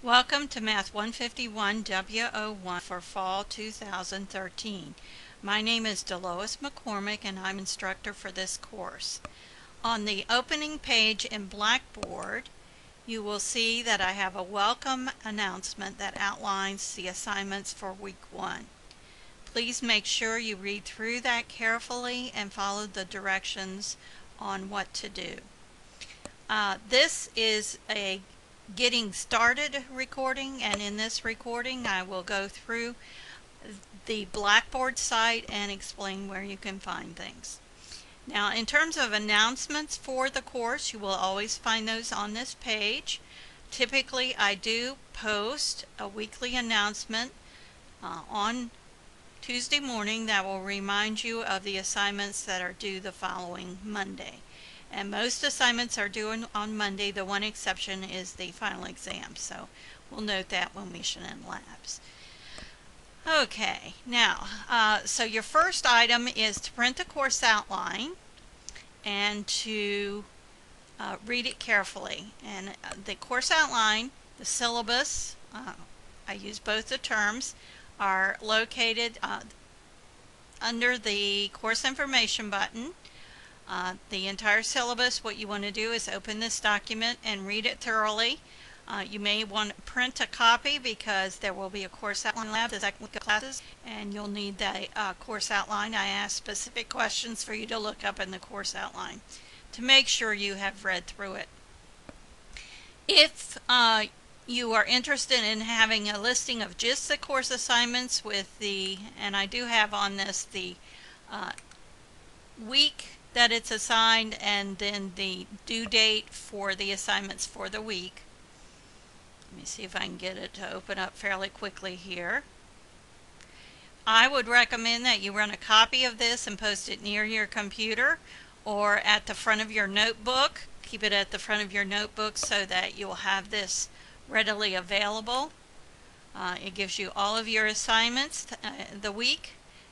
Welcome to Math 151W01 for Fall 2013. My name is Delois McCormick and I'm instructor for this course. On the opening page in Blackboard, you will see that I have a welcome announcement that outlines the assignments for week 1. Please make sure you read through that carefully and follow the directions on what to do. This is a getting started recording, and in this recording I will go through the Blackboard site and explain where you can find things. Now, in terms of announcements for the course, you will always find those on this page. Typically I do post a weekly announcement on Tuesday morning that will remind you of the assignments that are due the following Monday. And most assignments are due on Monday. The one exception is the final exam, so we'll note that when we should in labs. Okay, now, so your first item is to print the course outline and to read it carefully. And the course outline, the syllabus, I use both the terms, are located under the course information button. The entire syllabus, what you want to do is open this document and read it thoroughly. You may want to print a copy because there will be a course outline lab, the second week of classes, and you'll need the course outline. I ask specific questions for you to look up in the course outline to make sure you have read through it. If you are interested in having a listing of just the course assignments with the, and I do have on this the week that it's assigned and then the due date for the assignments for the week. Let me see if I can get it to open up fairly quickly here. I would recommend that you run a copy of this and post it near your computer or at the front of your notebook. Keep it at the front of your notebook so that you'll have this readily available. It gives you all of your assignments, the week,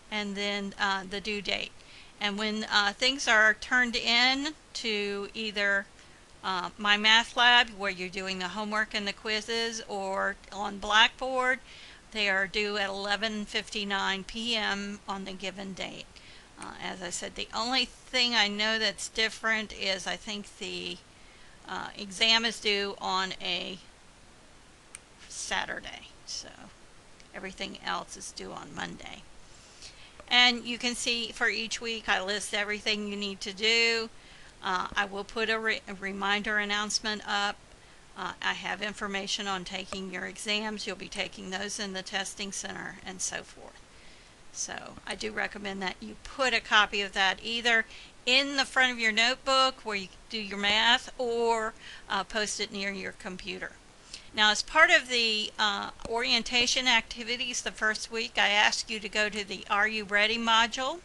and then the due date. And when things are turned in to either my math lab, where you're doing the homework and the quizzes, or on Blackboard, they are due at 11:59 p.m. on the given date. As I said, the only thing I know that's different is I think the exam is due on a Saturday, so everything else is due on Monday. And you can see for each week I list everything you need to do. I will put a reminder announcement up. I have information on taking your exams. You'll be taking those in the testing center and so forth. So I do recommend that you put a copy of that either in the front of your notebook where you do your math, or post it near your computer. Now, as part of the orientation activities the first week, I asked you to go to the Are You Ready module.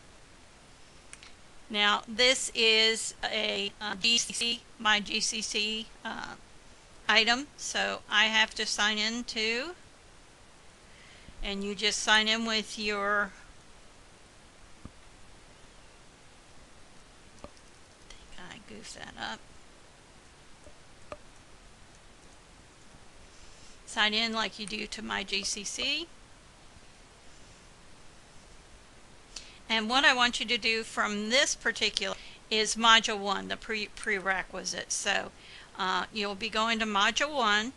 Now, this is a my GCC item, so I have to sign in too. And you just sign in with your, I think I goofed that up. Sign in like you do to my GCC. And what I want you to do from this particular is Module 1, the prerequisite. So you'll be going to Module 1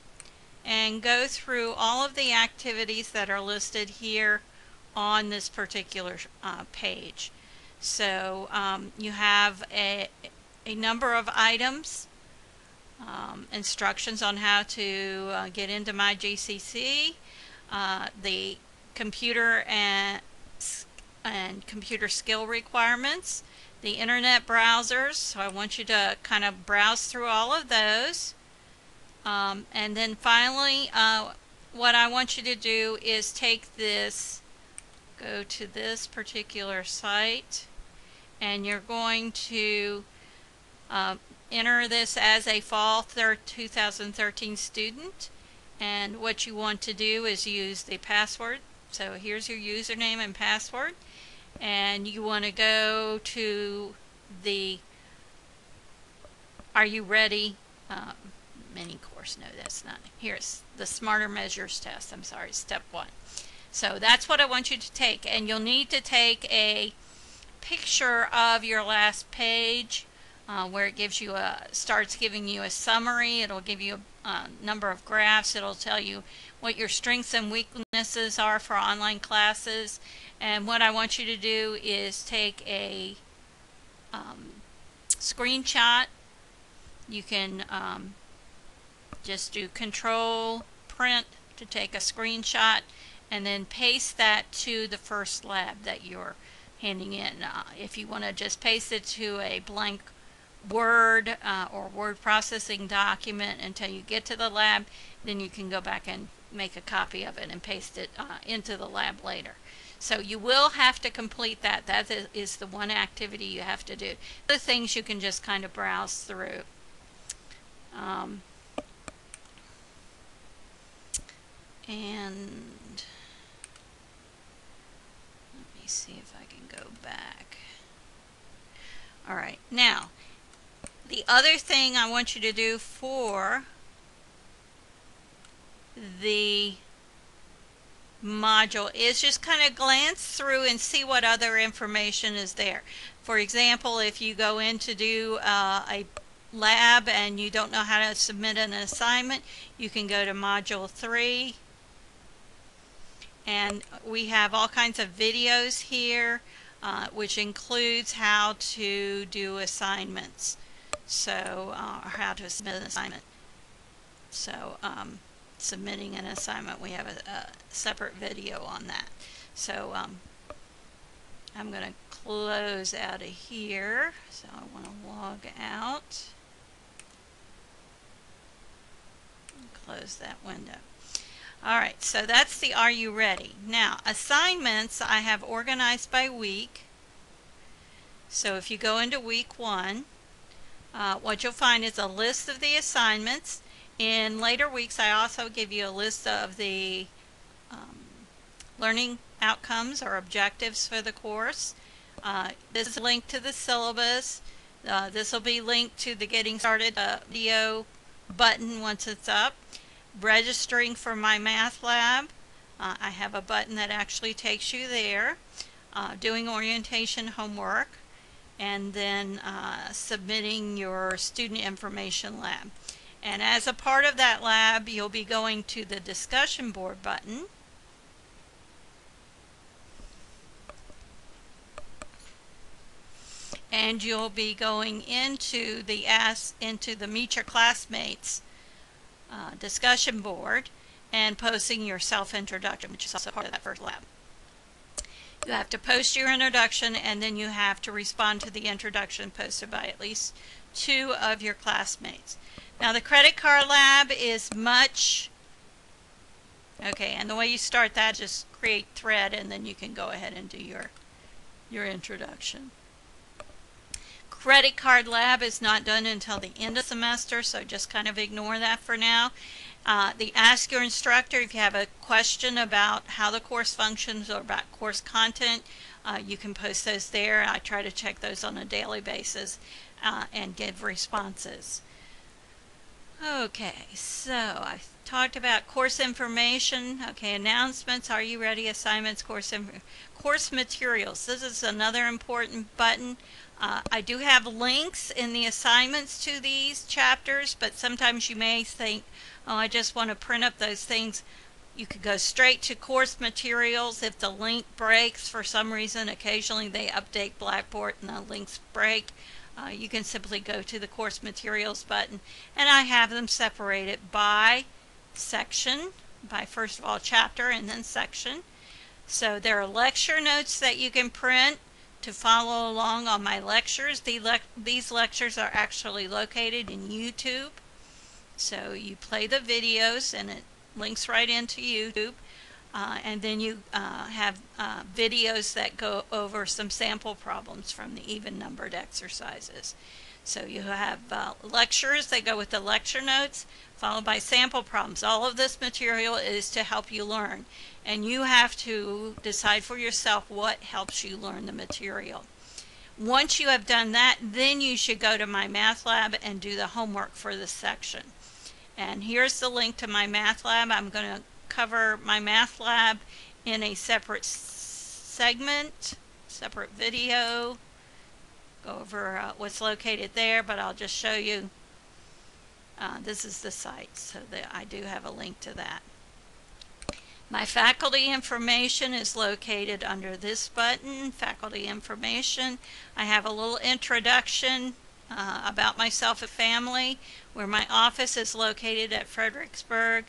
and go through all of the activities that are listed here on this particular page. So you have a number of items. Instructions on how to get into my GCC, the computer and computer skill requirements, the internet browsers. So I want you to kind of browse through all of those. And then finally, what I want you to do is take this, go to this particular site, and you're going to enter this as a fall 2013 student, and what you want to do is use the password. So here's your username and password, and you want to go to the Are You Ready mini course. No, that's not. Here's the Smarter Measures test. I'm sorry, step 1. So that's what I want you to take, and you'll need to take a picture of your last page where it gives you starts giving you a summary. It'll give you a number of graphs. It'll tell you what your strengths and weaknesses are for online classes. And what I want you to do is take a screenshot. You can just do Control Print to take a screenshot, and then paste that to the first lab that you're handing in. If you want to just paste it to a blank Word or word processing document until you get to the lab, then you can go back and make a copy of it and paste it into the lab later. So you will have to complete that. That is the one activity you have to do. Other things you can just kind of browse through. And let me see if I can go back. All right, now the other thing I want you to do for the module is just kind of glance through and see what other information is there. For example, if you go in to do a lab and you don't know how to submit an assignment, you can go to Module 3, and we have all kinds of videos here, which includes how to do assignments. So, or how to submit an assignment. So, submitting an assignment, we have a separate video on that. So, I'm going to close out of here. So, I want to log out. Close that window. Alright, so that's the Are You Ready? Now, assignments I have organized by week. So if you go into week 1, what you'll find is a list of the assignments. In later weeks, I also give you a list of the learning outcomes or objectives for the course. This is linked to the syllabus. This will be linked to the Getting Started video button once it's up. Registering for my math lab, I have a button that actually takes you there. Doing orientation homework, and then submitting your student information lab. And as a part of that lab, you'll be going to the discussion board button. And you'll be going into the Meet Your Classmates discussion board and posting your self-introduction, which is also part of that first lab. You have to post your introduction, and then you have to respond to the introduction posted by at least 2 of your classmates. Now the credit card lab is much, okay, and the way you start that, just create thread, and then you can go ahead and do your introduction. Credit card lab is not done until the end of the semester, so just kind of ignore that for now. The Ask Your Instructor, if you have a question about how the course functions or about course content, you can post those there. I try to check those on a daily basis and give responses. Okay, so I've talked about course information. Okay, announcements, Are You Ready? Assignments, course materials. This is another important button. I do have links in the assignments to these chapters, but sometimes you may think, oh, I just want to print up those things. You could go straight to course materials. If the link breaks for some reason, occasionally they update Blackboard and the links break, you can simply go to the course materials button, and I have them separated by section, by first of all chapter and then section. So there are lecture notes that you can print to follow along on my lectures. These lectures are actually located in YouTube. So you play the videos and it links right into YouTube. And then you have videos that go over some sample problems from the even numbered exercises. So you have lectures that go with the lecture notes, followed by sample problems. All of this material is to help you learn, and you have to decide for yourself what helps you learn the material. Once you have done that, then you should go to my math lab and do the homework for this section. And here's the link to my math lab. I'm going to cover my math lab in a separate segment, separate video, go over what's located there, but I'll just show you. This is the site, so that I do have a link to that. My faculty information is located under this button, Faculty Information. I have a little introduction about myself and family, where my office is located at Fredericksburg,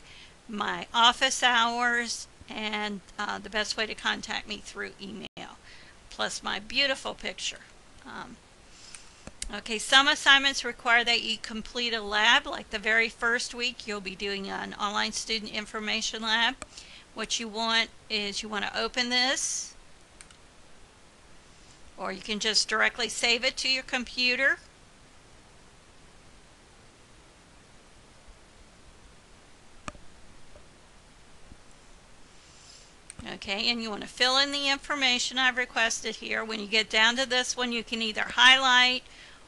my office hours, and the best way to contact me through email, plus my beautiful picture. Okay, some assignments require that you complete a lab. Like the very first week, you'll be doing an online student information lab. What you want is you want to open this, or you can just directly save it to your computer. Okay, and you want to fill in the information I've requested here. When you get down to this one, you can either highlight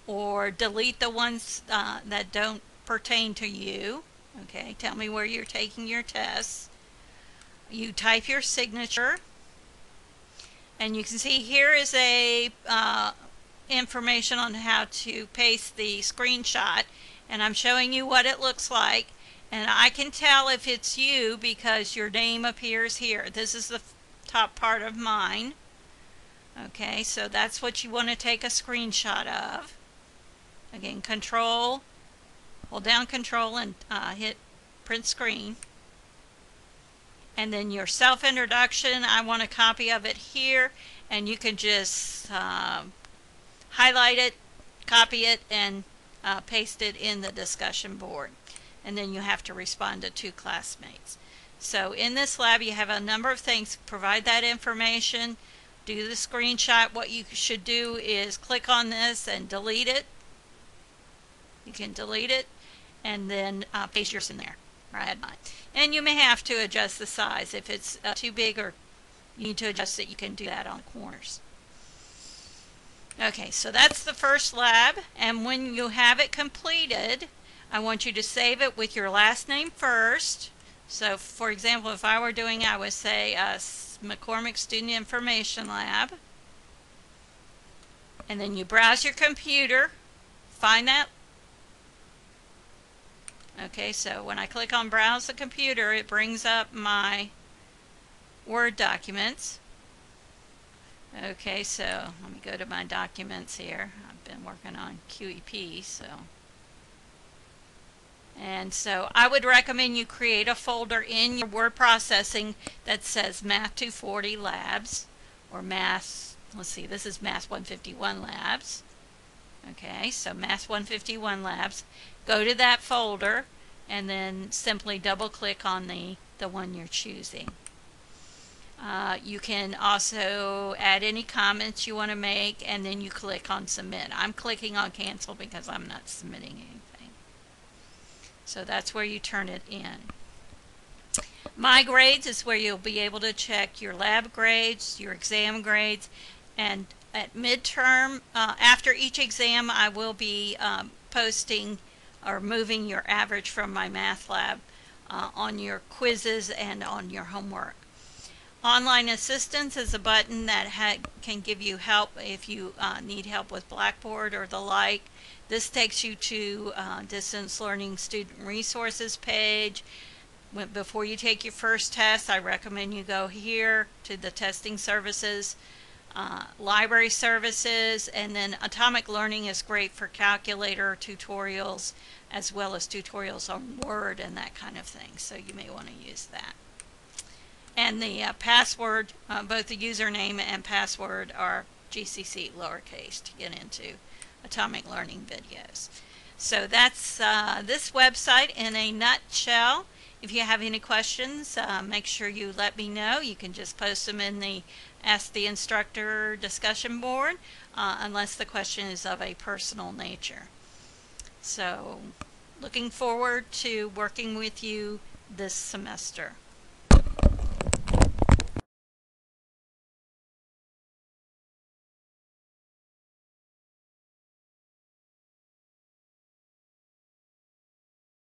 or delete the ones that don't pertain to you. Okay, tell me where you're taking your tests. You type your signature, and you can see here is a information on how to paste the screenshot, and I'm showing you what it looks like. And I can tell if it's you because your name appears here. This is the top part of mine. Okay, so that's what you want to take a screenshot of. Again, hold down Control and hit print screen. And then your self-introduction, I want a copy of it here, and you can just highlight it, copy it, and paste it in the discussion board. And then you have to respond to 2 classmates. So in this lab, you have a number of things. Provide that information, do the screenshot. What you should do is click on this and delete it. You can delete it, and then paste yours in there. Right? And you may have to adjust the size. If it's too big or you need to adjust it, you can do that on the corners. Okay, so that's the first lab, and when you have it completed, I want you to save it with your last name first. So for example, if I were doing, I would say McCormick Student Information Lab, and then you browse your computer, find that. Okay, so when I click on Browse the Computer, it brings up my Word documents. Okay, so let me go to my documents here. I've been working on QEP, and so I would recommend you create a folder in your word processing that says Math 240 Labs, or Math, let's see, this is Math 151 Labs. Okay, so Math 151 Labs. Go to that folder and then simply double click on the one you're choosing. You can also add any comments you want to make, and then you click on Submit. I'm clicking on Cancel because I'm not submitting anything. So that's where you turn it in. My Grades is where you'll be able to check your lab grades, your exam grades, and at midterm, after each exam, I will be posting or moving your average from my math lab on your quizzes and on your homework. Online Assistance is a button that can give you help if you need help with Blackboard or the like. This takes you to Distance Learning Student Resources page. Before you take your first test, I recommend you go here to the Testing Services, Library Services, and then Atomic Learning is great for calculator tutorials as well as tutorials on Word and that kind of thing, so you may want to use that. And the password, both the username and password are GCC lowercase to get into Atomic Learning videos. So that's this website in a nutshell. If you have any questions, make sure you let me know. You can just post them in the Ask the Instructor discussion board, unless the question is of a personal nature. So, looking forward to working with you this semester.